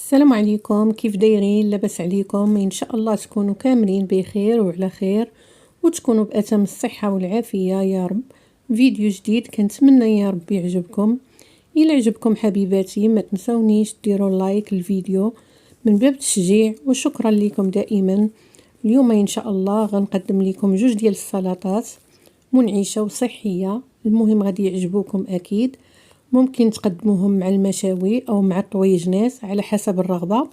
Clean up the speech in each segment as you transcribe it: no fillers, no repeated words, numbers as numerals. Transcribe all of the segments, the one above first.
السلام عليكم، كيف دايرين؟ لاباس عليكم؟ ان شاء الله تكونوا كاملين بخير وعلى خير وتكونوا بأتم الصحة والعافية يا رب. فيديو جديد كنتمنى يا رب يعجبكم. الى عجبكم حبيباتي ما تنسونيش ديروا لايك للفيديو من باب التشجيع، وشكرا لكم دائما. اليوم ان شاء الله غنقدم لكم جوج ديال السلطات منعشة وصحية، المهم غادي يعجبوكم اكيد. ممكن تقدموهم مع المشاوي او مع الطويجنات على حسب الرغبة.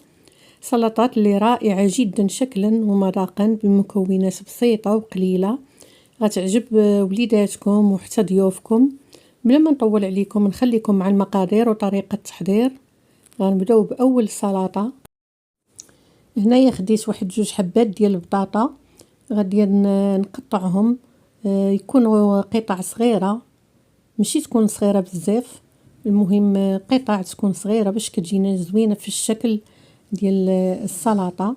سلطات اللي رائعة جدا شكلا ومذاقا بمكونات بسيطة وقليلة، غتعجب وليداتكم وحتى ضيوفكم. بلا ما نطول عليكم نخليكم مع المقادير وطريقة التحضير. غنبداو باول سلطة. هنايا خديت واحد جوج حبات ديال البطاطا، غادي نقطعهم يكونوا قطع صغيرة، ماشي تكون صغيرة بزاف، المهم قطع تكون صغيرة باش كتجينا زوينة في الشكل ديال السلطة.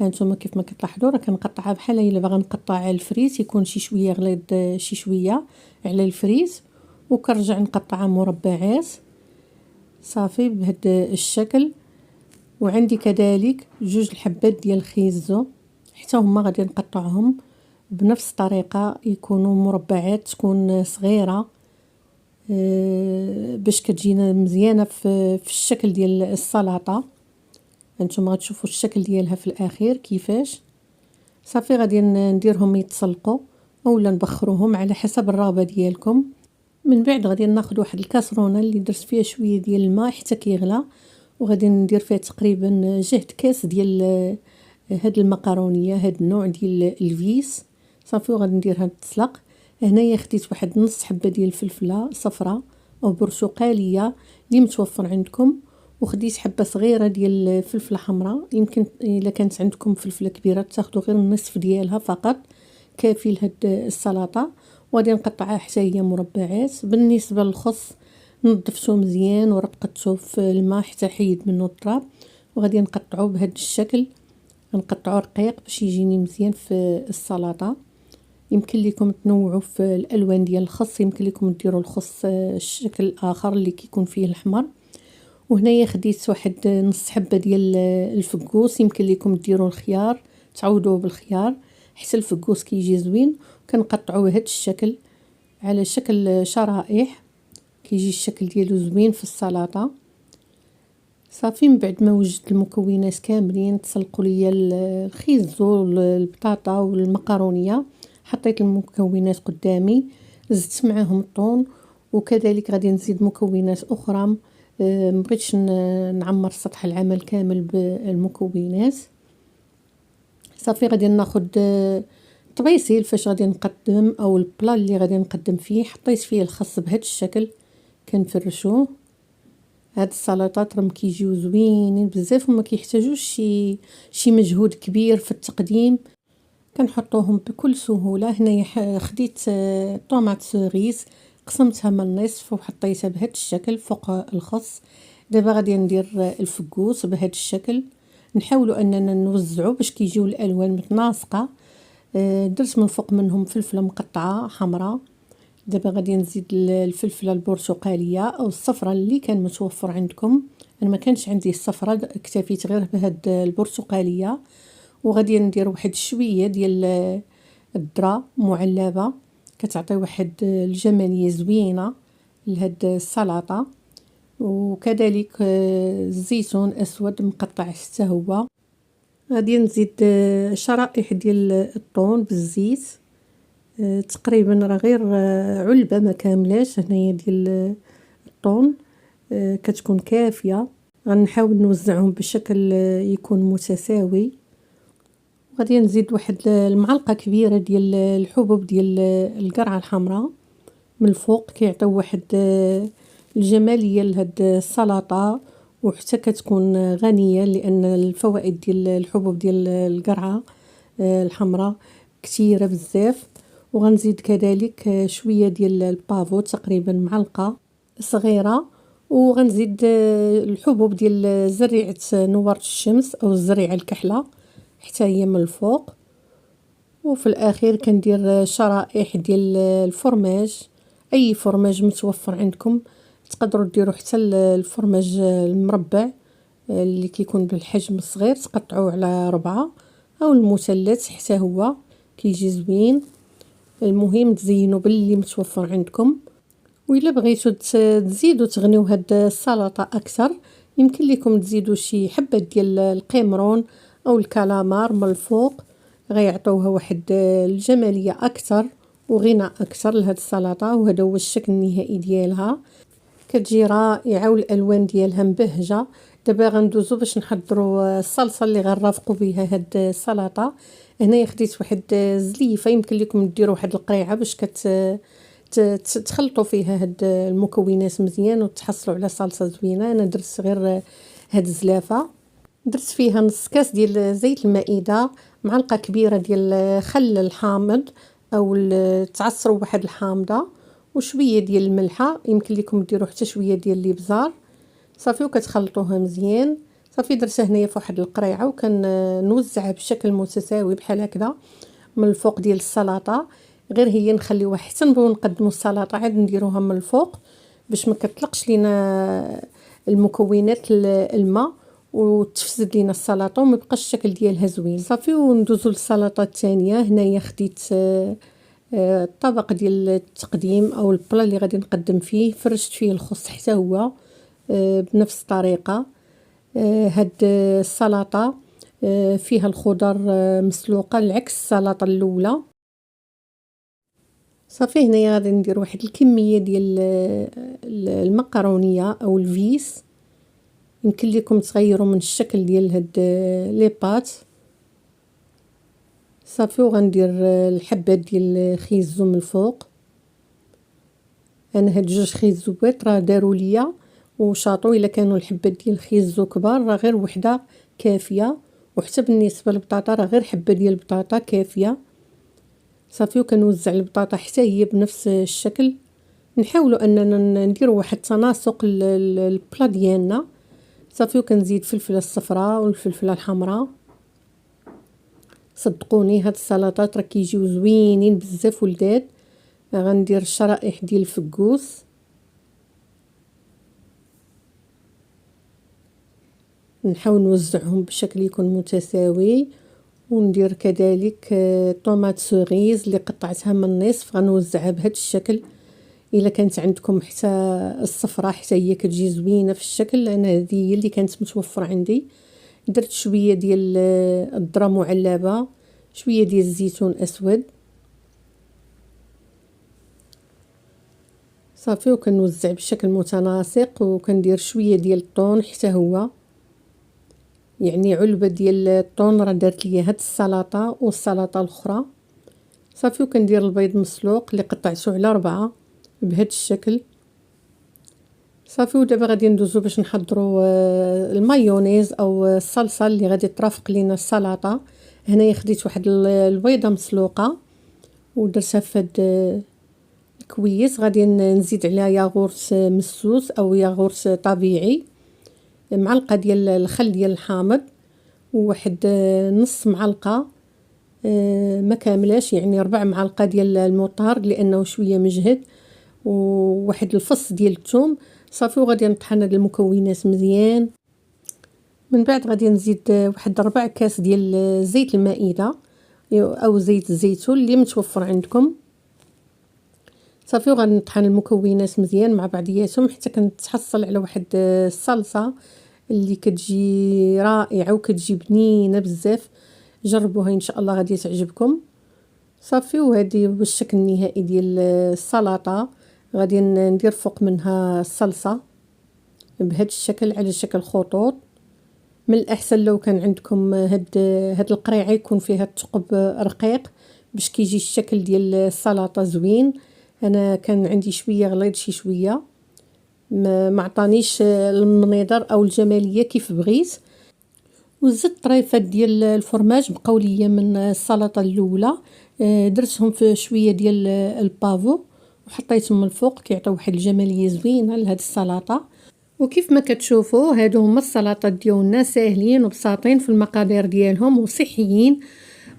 هانتوما كيف ما كتلاحظوا راه كنقطعها بحال الا باغا نقطع الفريز، يكون شي شويه غليظ شي شويه على الفريز، وكنرجع نقطعها مربعات صافي بهذا الشكل. وعندي كذلك جوج الحبات ديال الخيزو، حتى هما غادي نقطعهم بنفس الطريقه، يكونوا مربعات تكون صغيره باش كتجينا مزيانه في الشكل ديال السلطه. هانتوما غتشوفوا الشكل ديالها في الاخير كيفاش. صافي غادي نديرهم يتسلقوا اولا نبخروهم على حسب الرغبه ديالكم. من بعد غادي ناخذ واحد الكاسرونه اللي درت فيها شويه ديال الماء حتى كيغلى، وغادي ندير فيها تقريبا جهد كاس ديال هاد المقارونيه، هاد النوع ديال الفيس. صافي وغادي نديرها تتسلق. هنايا خديت واحد نص حبه ديال الفلفله صفراء او برتقاليه اللي متوفر عندكم، وخديت حبه صغيره ديال الفلفله حمراء. يمكن الا كانت عندكم فلفله كبيره تاخذوا غير النصف ديالها فقط كافي لهاد السلطه. وغادي نقطعها حتى هي مربعات. بالنسبه للخس نظفتو مزيان ورقدتو في الماء حتى حيد منه التراب، وغادي نقطعوه بهذا الشكل، نقطعو رقيق باش يجيني مزيان في السلطه. يمكن لكم تنوعوا في الالوان ديال الخس، يمكن لكم ديروا الخس الشكل اخر اللي كيكون فيه الاحمر. وهنايا خديت واحد نص حبه ديال الفقوس، يمكن لكم ديروا الخيار تعوضوه بالخيار حتى الفقوس كيجي زوين. كنقطعوه بهذا الشكل على شكل شرائح، كيجي الشكل ديالو زوين في السلطه. صافي من بعد ما وجدت المكونات كاملين تسلقوا ليا الخيزو البطاطا والمقارونيه، حطيت المكونات قدامي، زدت معاهم الطون، وكذلك غادي نزيد مكونات اخرى. مبغيتش نعمر سطح العمل كامل بالمكونات. صافي غادي ناخذ طبيسيل فاش غادي نقدم او البلا اللي غادي نقدم فيه. حطيت فيه الخس بهذا الشكل كنفرشوه. هاد السلطات راهم كيجيو زوينين بزاف وما كيحتاجوش شي مجهود كبير في التقديم، كنحطوهم بكل سهوله. هنايا خديت طوماط سوريس قسمتها من النصف وحطيتها بهذا الشكل فوق الخس. دابا غادي ندير الفقوس بهذا الشكل، نحاولوا اننا نوزعوا باش كيجيو الالوان متناسقه. درت من فوق منهم فلفله مقطعه حمراء. دابا غادي نزيد الفلفله البرتقاليه او الصفراء اللي كان متوفر عندكم. انا ما كانش عندي الصفراء، اكتفيت غير بهاد البرتقاليه. وغادي ندير واحد شويه ديال الذره معلبه، كتعطي واحد الجماليه زوينه لهاد السلطه. وكذلك الزيتون اسود مقطع حتى هو. غادي نزيد شرائح ديال الطون بالزيت، تقريبا راه غير علبه ما كاملاش هنايا ديال الطون، كتكون كافيه. غنحاول نوزعهم بشكل يكون متساوي. غادي نزيد واحد المعلقه كبيره ديال الحبوب ديال القرعه الحمراء من الفوق، كيعطيو واحد الجماليه لهاد السلطه، وحتى كتكون غنيه لان الفوائد ديال الحبوب ديال القرعه الحمراء كثيره بزاف. وغنزيد كذلك شويه ديال البافو، تقريبا معلقه صغيره. وغنزيد الحبوب ديال زريعه نوار الشمس او الزريعه الكحله حتى هي من الفوق. وفي الاخير كندير شرائح ديال الفرماج، اي فرماج متوفر عندكم. تقدروا ديروا حتى الفرماج المربع اللي كيكون بالحجم الصغير تقطعوه على 4 او المثلث حتى هو كيجي زوين. المهم تزينوا باللي متوفر عندكم. وإلا بغيتو تزيدوا تغنيو هاد السلطه اكثر يمكن لكم تزيدوا شي حبه ديال القمرون او الكالامار من الفوق، غيعطيوها واحد الجماليه اكثر وغناء اكثر لهاد السلطه. وهذا هو الشكل النهائي ديالها، كتجي رائعه والالوان ديالها مبهجه. دابا غندوزو باش نحضروا الصلصه اللي غنرافقوا بها هاد السلطه. هنايا خديت واحد زليفه، يمكن لكم ديروا واحد القريعه باش تخلطوا فيها هاد المكونات مزيان وتحصلوا على صلصه زوينه. انا درت غير هاد الزلافه، درت فيها نص كاس ديال زيت المائده، معلقه كبيره ديال خل الحامض او تعصروا واحد الحامضه، وشويه ديال الملحه، يمكن لكم ديروا حتى شويه ديال الابزار. صافي وكتخلطوها مزيان. صافي درتها هنايا في واحد القريعه وكنوزعها بشكل متساوي بحال هكذا من الفوق ديال السلطه. غير هي نخليوها حتى نبغيو نقدموا السلطه عاد نديروها من الفوق باش ما كتطلقش لينا المكونات الماء وتفسد لينا السلطه وما يبقاش الشكل ديالها زوين. صافي وندوزو للسلطه الثانيه. هنايا خديت الطبق ديال التقديم او البلا اللي غادي نقدم فيه، فرشت فيه الخس حتى هو بنفس الطريقه. هاد السلطه فيها الخضر مسلوقه العكس السلطه الاولى. صافي هنايا غادي ندير واحد الكميه ديال المقرونيه او الفيس، يمكن لكم تغيروا من الشكل ديال هاد لي بات. صافي وغندير الحبات ديال الخيزو من الفوق. انا هاد 2 خيزوات راه داروا ليا وشاطو، الا كانوا الحبات ديال الخيزو كبار راه غير وحده كافيه، وحتى بالنسبه للبطاطا راه غير حبه ديال البطاطا كافيه. صافي وكنوزع البطاطا حتى هي بنفس الشكل. نحاولوا اننا نديروا واحد تناسق البلا ديالنا. صافي وكنزيد الفلفله الصفراء والفلفله الحمراء. صدقوني هاد السلطات راه كيجيو زوينين بزاف ولداد. غندير الشرائح ديال الفكوس، نحاول نوزعهم بشكل يكون متساوي. وندير كذلك طوماط سوريز اللي قطعتها من النصف غنوزعها بهذا الشكل. الا كانت عندكم حتى الصفراء حتى هي كتجي زوينه في الشكل. انا هذه هي اللي كانت متوفره عندي. درت شويه ديال الذره معلبه، شويه ديال الزيتون اسود. صافي وكنوزع بشكل متناسق وكندير شويه ديال الطون حتى هو، يعني علبه ديال الطون راه دارت لي هاد السلطه والسلطه الاخرى. صافي وكندير البيض مسلوق اللي قطعته على 4 بهذا الشكل. صافي ودابا غادي ندوزو باش نحضروا المايونيز او الصلصه اللي غادي ترافق لينا السلطه. هنايا خديت واحد البيضه مسلوقه ودرتها في هاد الكويس. غادي نزيد عليها ياغورت مسوس او ياغورت طبيعي، معلقه ديال الخل ديال الحامض، وواحد نص معلقه ما كاملاش يعني 4 معالق ديال المطهر لانه شويه مجهد، وواحد الفص ديال الثوم. صافي وغادي نطحن هاد المكونات مزيان. من بعد غادي نزيد واحد 4 كاس ديال زيت المائده او زيت الزيتون اللي متوفر عندكم. صافي وغنطحن المكونات مزيان مع بعضياتهم حتى كنتحصل على واحد الصلصه اللي كتجي رائعه وكتجي بنينه بزاف. جربوها ان شاء الله غادي تعجبكم. صافي وهذه بالشكل النهائي ديال السلطه. غادي ندير فوق منها الصلصه بهذا الشكل على شكل خطوط. من الاحسن لو كان عندكم هاد القريعه يكون فيها الثقب رقيق باش كيجي الشكل ديال السلطه زوين. انا كان عندي شويه غليظ شي شويه، ما عطانيش المنظر او الجماليه كيف بغيت. وزدت طريفات ديال الفرماج بقاو ليا من السلطه الاولى، درتهم في شويه ديال البافو وحطيتهم من الفوق كيعطيو واحد الجماليه زوينه لهاد السلطه. وكيف ما كتشوفوا هادو هما السلطات ديالنا ساهلين وبساطين في المقادير ديالهم وصحيين.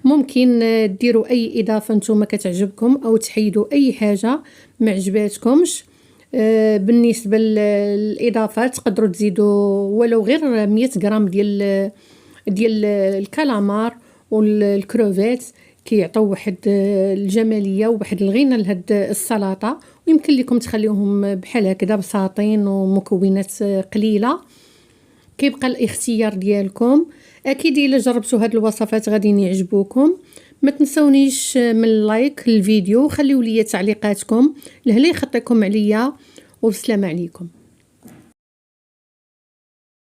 ممكن ديروا اي اضافه نتوما كتعجبكم او تحيدوا اي حاجه ما عجباتكمش. بالنسبة للإضافات تقدروا تزيدوا ولو غير 100 غرام ديال الكالامار والكروفيت، كيعطيو واحد الجمالية وواحد الغنى لهاد السلطة. ويمكن لكم تخليوهم بحال هكذا بساطين ومكونات قليلة، كيبقى الاختيار ديالكم. اكيد الا جربتوا هاد الوصفات غادي يعجبوكم. ما تنسونيش من اللايك للفيديو، خليوا لي تعليقاتكم، لهلا يخطيكم عليا، وبسلامة عليكم.